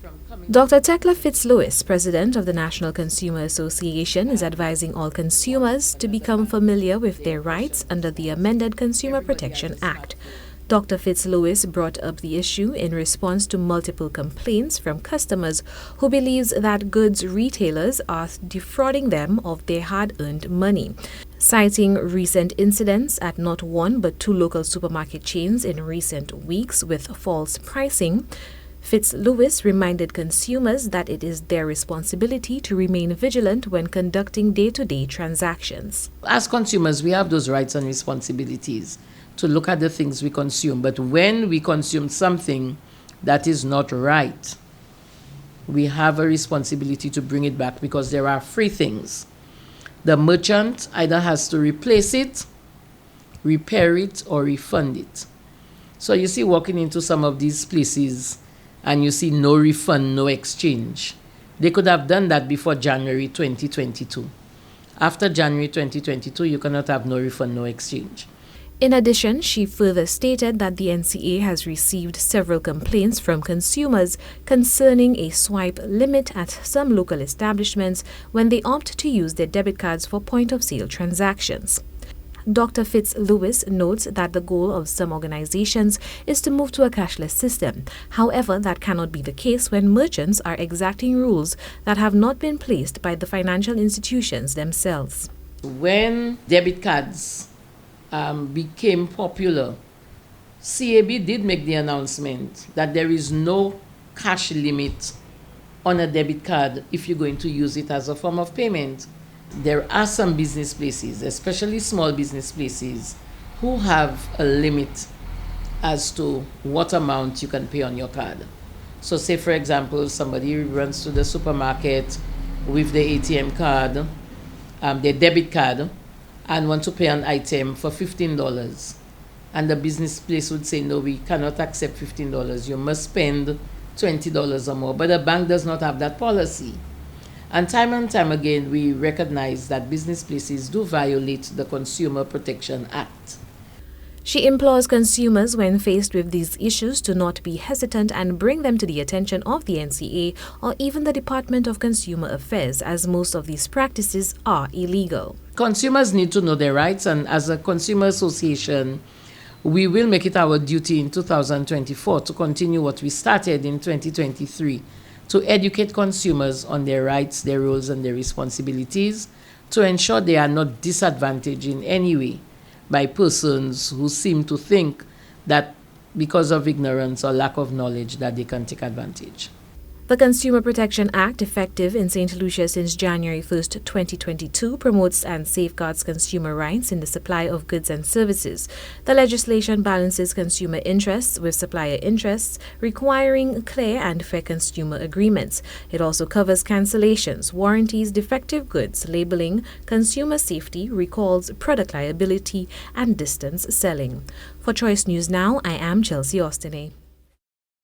from coming. Dr. Thecla Fitz-Lewis, president of the National Consumer Association, is advising all consumers to become familiar with their rights under the amended Consumer Protection Act. Dr. Fitz-Lewis brought up the issue in response to multiple complaints from customers who believes that goods retailers are defrauding them of their hard-earned money. Citing recent incidents at not one but two local supermarket chains in recent weeks with false pricing, Fitz-Lewis reminded consumers that it is their responsibility to remain vigilant when conducting day-to-day transactions. As consumers, we have those rights and responsibilities to look at the things we consume. But when we consume something that is not right, we have a responsibility to bring it back, because there are free things. The merchant either has to replace it, repair it, or refund it. So you see, walking into some of these places and you see no refund, no exchange. They could have done that before January 2022. After January 2022, you cannot have no refund, no exchange. In addition, she further stated that the NCA has received several complaints from consumers concerning a swipe limit at some local establishments when they opt to use their debit cards for point-of-sale transactions. Dr. Fitz-Lewis notes that the goal of some organizations is to move to a cashless system. However, that cannot be the case when merchants are exacting rules that have not been placed by the financial institutions themselves. When debit cards became popular, CAB did make the announcement that there is no cash limit on a debit card if you're going to use it as a form of payment. There are some business places, especially small business places, who have a limit as to what amount you can pay on your card. So say, for example, somebody runs to the supermarket with the ATM card, their debit card, and want to pay an item for $15. And the business place would say, no, we cannot accept $15. You must spend $20 or more. But the bank does not have that policy. And time again, we recognize that business places do violate the Consumer Protection Act. She implores consumers, when faced with these issues, to not be hesitant and bring them to the attention of the NCA or even the Department of Consumer Affairs, as most of these practices are illegal. Consumers need to know their rights, and as a consumer association, we will make it our duty in 2024 to continue what we started in 2023, to educate consumers on their rights, their roles, and their responsibilities, to ensure they are not disadvantaged in any way by persons who seem to think that because of ignorance or lack of knowledge that they can take advantage. The Consumer Protection Act, effective in St. Lucia since January 1st, 2022, promotes and safeguards consumer rights in the supply of goods and services. The legislation balances consumer interests with supplier interests, requiring clear and fair consumer agreements. It also covers cancellations, warranties, defective goods, labeling, consumer safety, recalls, product liability, and distance selling. For Choice News Now, I am Chelsea Austinay.